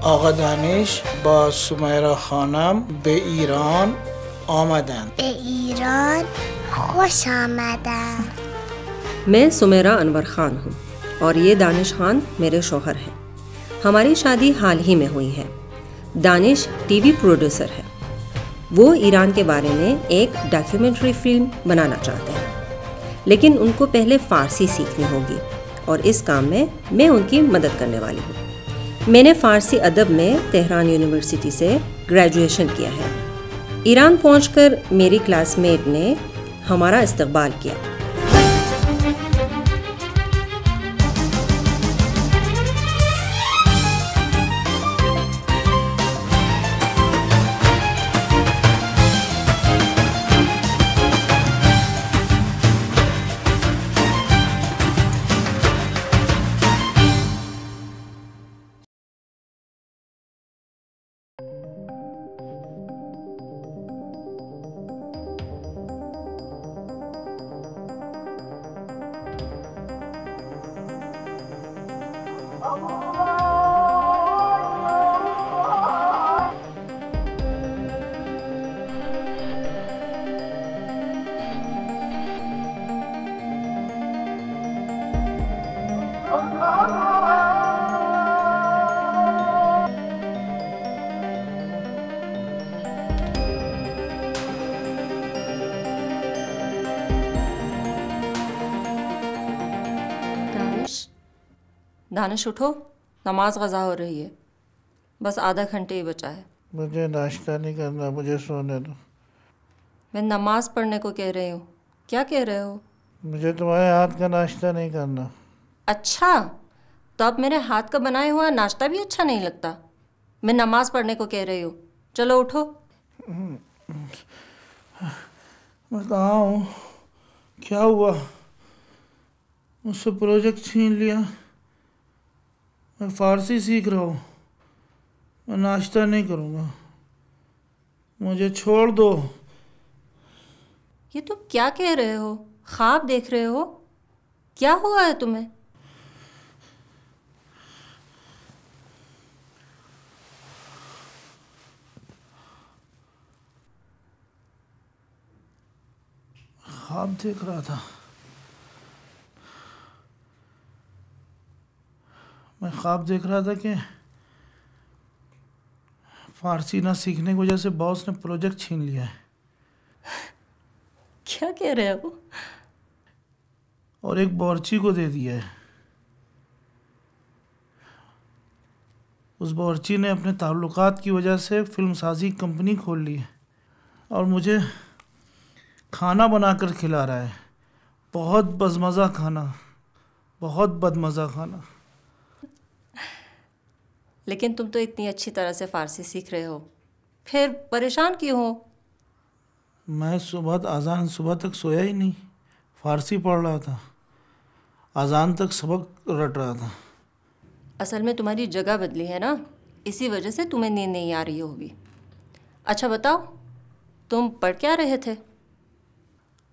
آقا دانش با سمیرا خانم به ایران آمدند. به ایران خوش آمدن. मैं सुमेरा अनवर खान हूँ और ये दानिश खान मेरे शौहर हैं। हमारी शादी हाल ही में हुई है। दानिश टीवी प्रोड्यूसर है। वो ईरान के बारे में एक डॉक्यूमेंट्री फिल्म बनाना चाहते हैं, लेकिन उनको पहले फ़ारसी सीखनी होगी और इस काम में मैं उनकी मदद करने वाली हूँ। मैंने फ़ारसी अदब में तेहरान यूनिवर्सिटी से ग्रेजुएशन किया है। ईरान पहुंचकर मेरी क्लासमेट ने हमारा इस्तकबाल किया। दानिश उठो, नमाज क़ज़ा हो रही है। बस आधा घंटे ही बचा है। मुझे नाश्ता नहीं करना, मुझे सोने दो। मैं नमाज पढ़ने को कह रही हूँ। क्या कह रहे हो? मुझे तुम्हारे हाथ का नाश्ता नहीं करना। अच्छा, तो अब मेरे हाथ का बनाया हुआ नाश्ता भी अच्छा नहीं लगता? मैं नमाज पढ़ने को कह रही हूँ। चलो उठो। मैं कहाँ हूँ? क्या हुआ? मुझसे प्रोजेक्ट छीन लिया। मैं फ़ारसी सीख रहा हूँ। मैं नाश्ता नहीं करूँगा, मुझे छोड़ दो। ये तुम क्या कह रहे हो? ख्वाब देख रहे हो? क्या हुआ है तुम्हें? ख्वाब देख रहा था। मैं ख्वाब देख रहा था कि फ़ारसी ना सीखने की वजह से बॉस ने प्रोजेक्ट छीन लिया है। क्या कह रहे हो? और एक बावर्ची को दे दिया है। उस बावर्ची ने अपने ताल्लुकात की वजह से फिल्म साजी कंपनी खोल ली है और मुझे खाना बनाकर खिला रहा है। बहुत बदमज़ा खाना, बहुत बदमज़ा खाना। लेकिन तुम तो इतनी अच्छी तरह से फ़ारसी सीख रहे हो, फिर परेशान क्यों हो? मैं सुबह तक सोया ही नहीं, फ़ारसी पढ़ रहा था। अजान तक सबक रट रहा था। असल में तुम्हारी जगह बदली है ना, इसी वजह से तुम्हें नींद नहीं आ रही होगी। अच्छा बताओ, तुम पढ़ क्या रहे थे?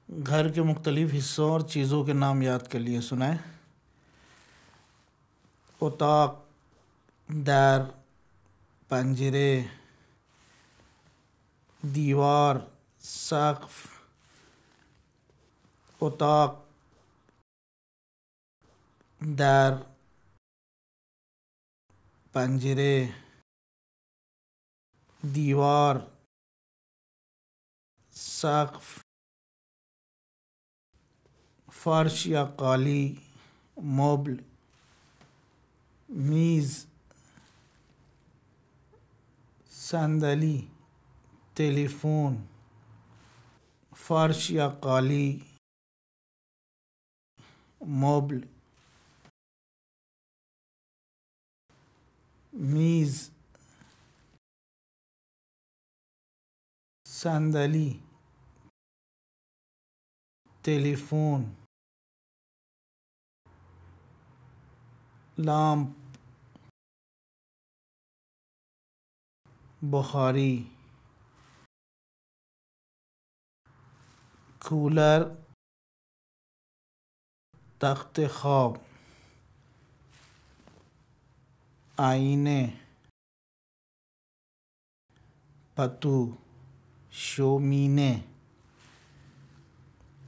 घर के मुख्तलिफ हिस्सों और चीज़ों के नाम याद कर लिए। सुनाए? उताक, दर, पंजरे, दीवार, सक़्फ़। उताक, दर, पंजरे, दीवार, सक़्फ़, फ़र्श या काली, मोबल, मीज़, संदली, टेलीफोन। फ़र्श या काली, मोबल, मीज़, संदली, टेलीफोन, लैंप, बुखारी, कूलर, तख्त ख्वाब, आईने, پتو، شومینه،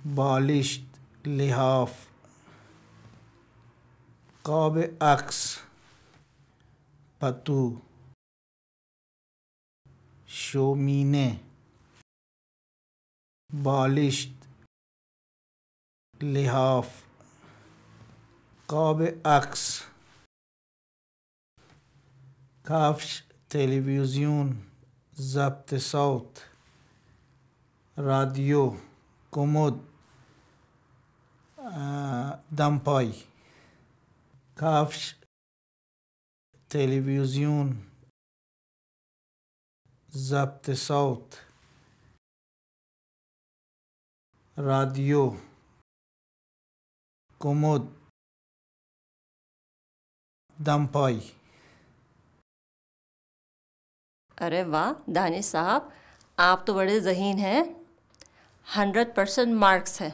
بالشت، لحاف، قاب عکس، پتو، شومینه، بالشت، لحاف، قاب عکس. کفش، تلویزیون، ضبط صوت، رادیو، کمد، دمپایی. کفش، تلویزیون، ضبط صوت، رادیو، کمد، دمپایی. अरे वाह दानिश साहब, आप तो बड़े ज़हीन हैं. 100% मार्क्स है.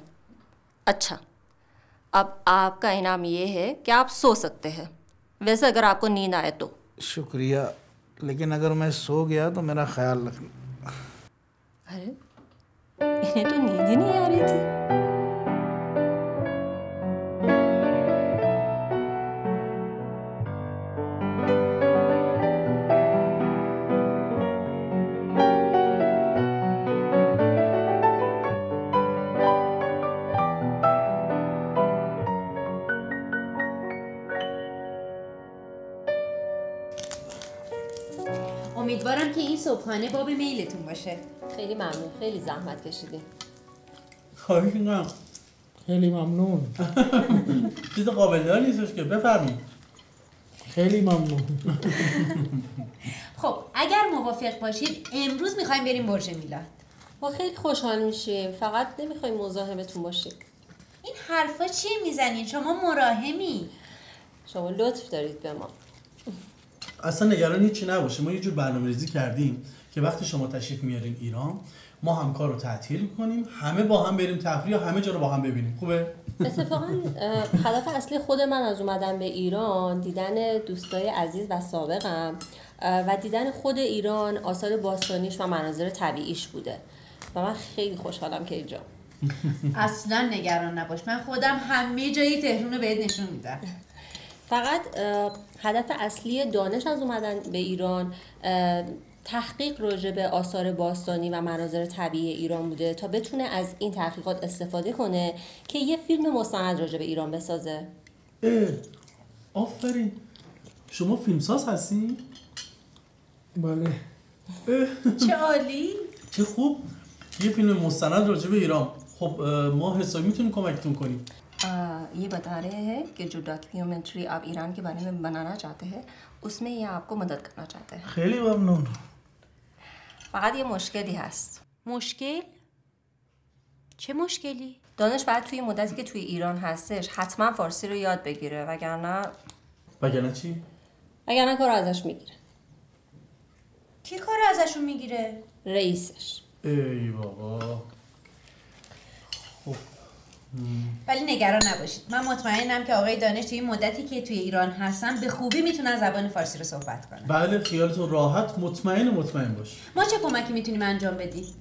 अच्छा, अब आपका इनाम ये है कि आप सो सकते हैं. वैसे अगर आपको नींद आए तो. शुक्रिया, लेकिन अगर मैं सो गया तो मेरा ख्याल रखना. अरे इन्हें तो नींद ही नहीं आ रही थी. امیدوارم که این صبحانه باب میلتون باشه. خیلی ممنون، خیلی زحمت کشیدین. خواهش می‌کنم. خیلی ممنون. چیز قابل دار نیستش که بفرمایید. خیلی ممنون. خب اگر موافق باشید امروز میخوایم بریم برج میلاد. ما خیلی خوشحال میشیم، فقط نمیخوایم مزاحمتون باشیم. این حرفا چیه میزنین؟ شما مراهمی. شما لطف دارید به ما. اصلا نگران هیچی نباشه، ما یه جور برنامه‌ریزی کردیم که وقتی شما تشریف میارین ایران ما هم کار رو تعطیل کنیم، همه با هم بریم تفریح و همه جا رو با هم ببینیم. خوبه؟ اتفاقا هدف اصلی خود من از اومدن به ایران دیدن دوستای عزیز و سابقم و دیدن خود ایران، آثار باستانیش و مناظر طبیعیش بوده و من خیلی خوشحالم که اینجا. اصلا نگران نباش، من خودم همه جای تهران رو بهت نشون میدم. فقط هدف اصلی دانش از اومدن به ایران تحقیق راجع به آثار باستانی و مناظر طبیعی ایران بوده تا بتونه از این تحقیقات استفاده کنه که یه فیلم مستند راجع به ایران بسازه. آفرین، شما فیلمساز هستی؟ بله. چه عالی. چه خوب، یه فیلم مستند راجع به ایران. خب ما حسابی میتونیم کمکتون کنیم. ये बता रहे हैं कि जो डॉक्यूमेंट्री आप ईरान के बारे में बनाना चाहते हैं उसमें ये आपको मदद करना चाहते हैं. خیلی ممنون. فقط یه مشکلی هست. مشکل؟ چه مشکلی؟ دانش باید توی مدتی که توی ایران هستش حتما فارسی رو یاد بگیره وگرنه چی؟ وگرنه کار ازش میگیره. کی کار ازشون میگیره؟ رئیسش. ای بابا. ولی نگران نباشید، من مطمئنم که آقای دانش توی مدتی که توی ایران هستن به خوبی میتونن زبان فارسی رو صحبت کنن. بله خیالتون راحت، مطمئن باش. ما چه کمکی میتونیم انجام بدیم؟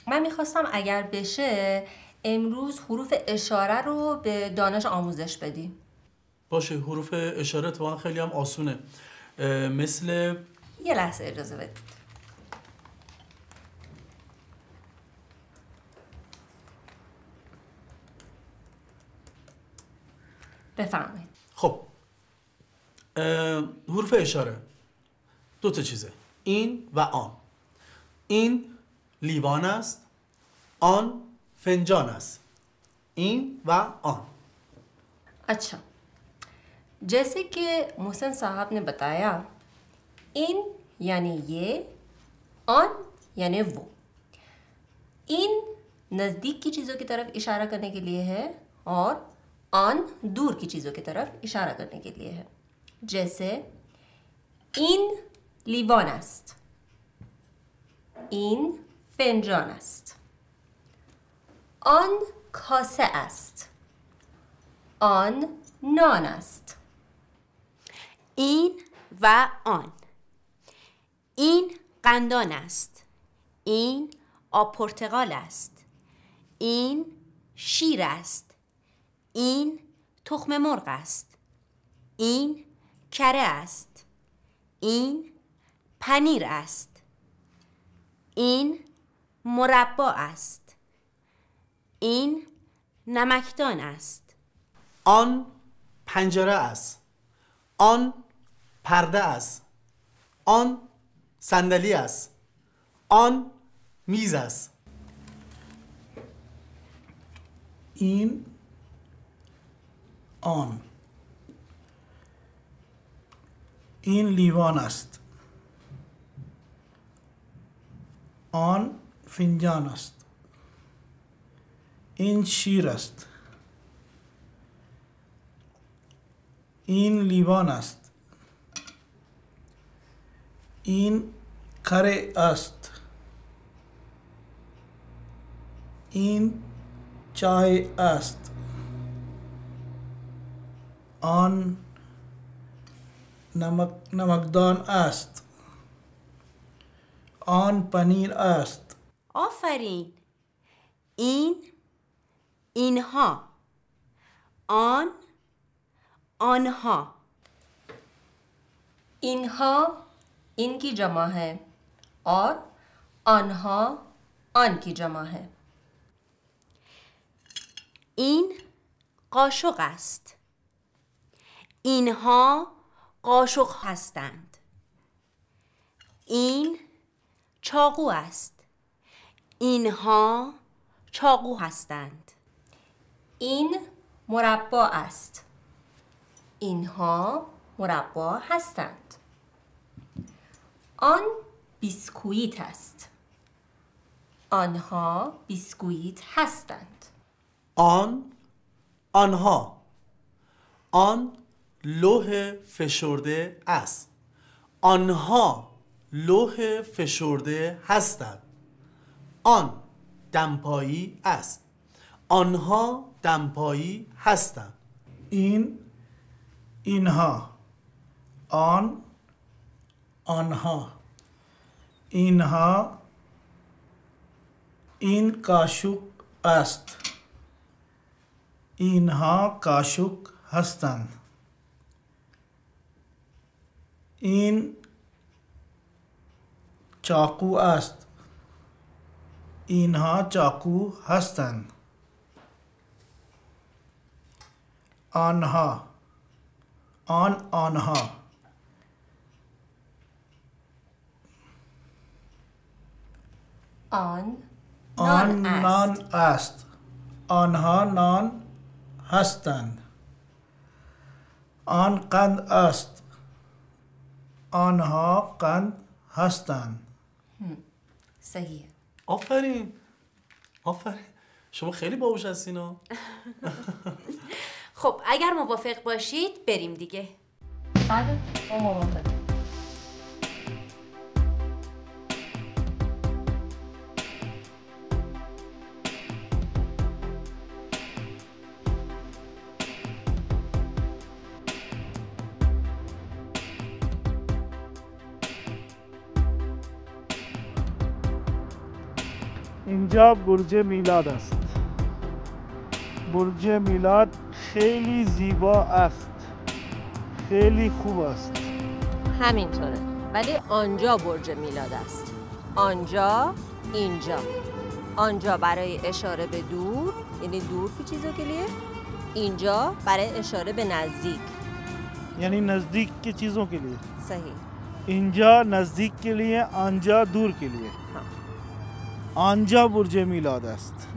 من میخواستم اگر بشه امروز حروف اشاره رو به دانش آموزش بدیم. باشه، حروف اشاره اتفاقا خیلی هم آسونه. مثل یه لحظه اجازه بدید. بفرمایید. خب حروف اشاره دو تا چیزه، این و آن. این لیوان است، آن فنجان است. این و آن. अच्छा, जैसे कि मोहसिन साहब ने बताया, इन यानी ये, ऑन यानी वो. इन नज़दीक की चीज़ों की तरफ इशारा करने के लिए है और ऑन दूर की चीज़ों की तरफ इशारा करने के लिए है. जैसे इन لیوان است, این فنجان است, آن کاسه است, آن نان است. این و آن. این قندان است. این آب پرتقال است. این شیر است. این تخم مرغ است. این کره است. این پنیر است. این مربا است. این نمکدان است. آن پنجره است. آن پرده است. آن صندلی است. آن میز است. این آن. این لیوان است. آن فنجان است. این شیر است. این لیوان است. این کره است. این چای است. آن نمکدان است. آن پنیر است. آفرین. اینها. آنها. اینها این کی जमा है और آنها آن کی जमा है. این قاشق است. اینها قاشق هستند. این چاقو است. اینها چاقو هستند. این مربا است. اینها مربا هستند. آن بیسکویت است. آنها بیسکویت هستند. آنها. آن لوح فشرده است. آنها لوح فشرده هستند. آن دمپایی است. آنها دمپایی هستند. اینها. آنها. اینها. این کاشوک است. اینها کاشوک هستند. این چاقو است. اینها چاقو هستند. آنها. آنها. آن نان است. آنها نان هستند. آن قند است. آنها قند هستند. صحیح. آفرین. شما خیلی باهوش هستین. خب اگر موافق باشید بریم دیگه. بله ما موافق. اینجا برج میلاد است. برج میلاد خیلی زیبا است. خیلی خوب است. همینطوره، ولی آنجا برج میلاد است. آنجا، اینجا. آنجا برای اشاره به دور، یعنی دور کی چیزو के लिए. اینجا برای اشاره به نزدیک، یعنی نزدیک کی چیزوں के लिए. صحیح. اینجا نزدیک के लिए, آنجا دور के लिए. آنجا برج میلاد است.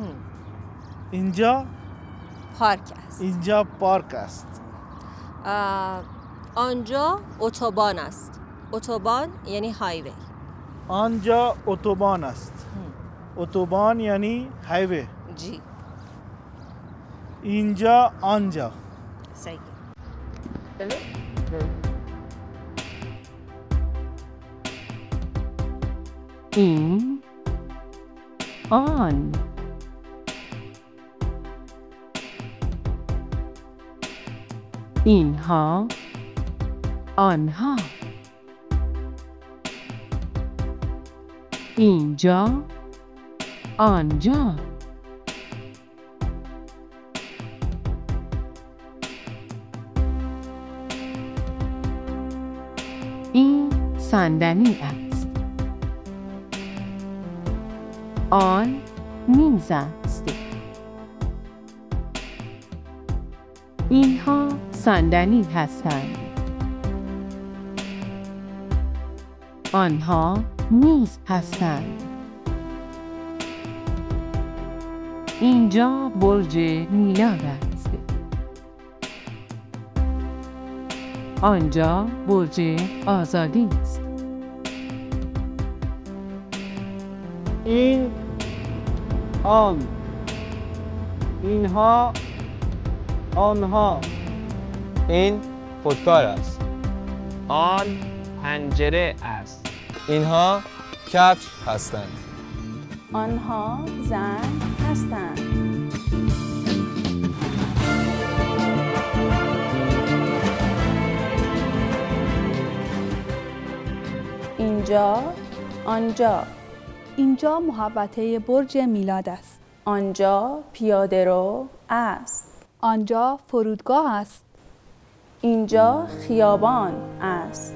اینجا پارک است. اینجا پارک است. آنجا اتوبان است. اتوبان یعنی هایوی. آنجا اتوبان است. اتوبان یعنی هایوی. جی. اینجا آنجا. صحیح. این آن. اینها آنها. اینجا آنجا این صندلی است آن میز است اینها صندلی هستند آنها میز هستند اینجا برج میلاد است آنجا برج آزادی است این آن اینها آنها این خودکار است آن پنجره است اینها کفش هستند آنها زن هستند اینجا آنجا اینجا محوطه برج میلاد است آنجا پیاده رو است آنجا فرودگاه است اینجا خیابان است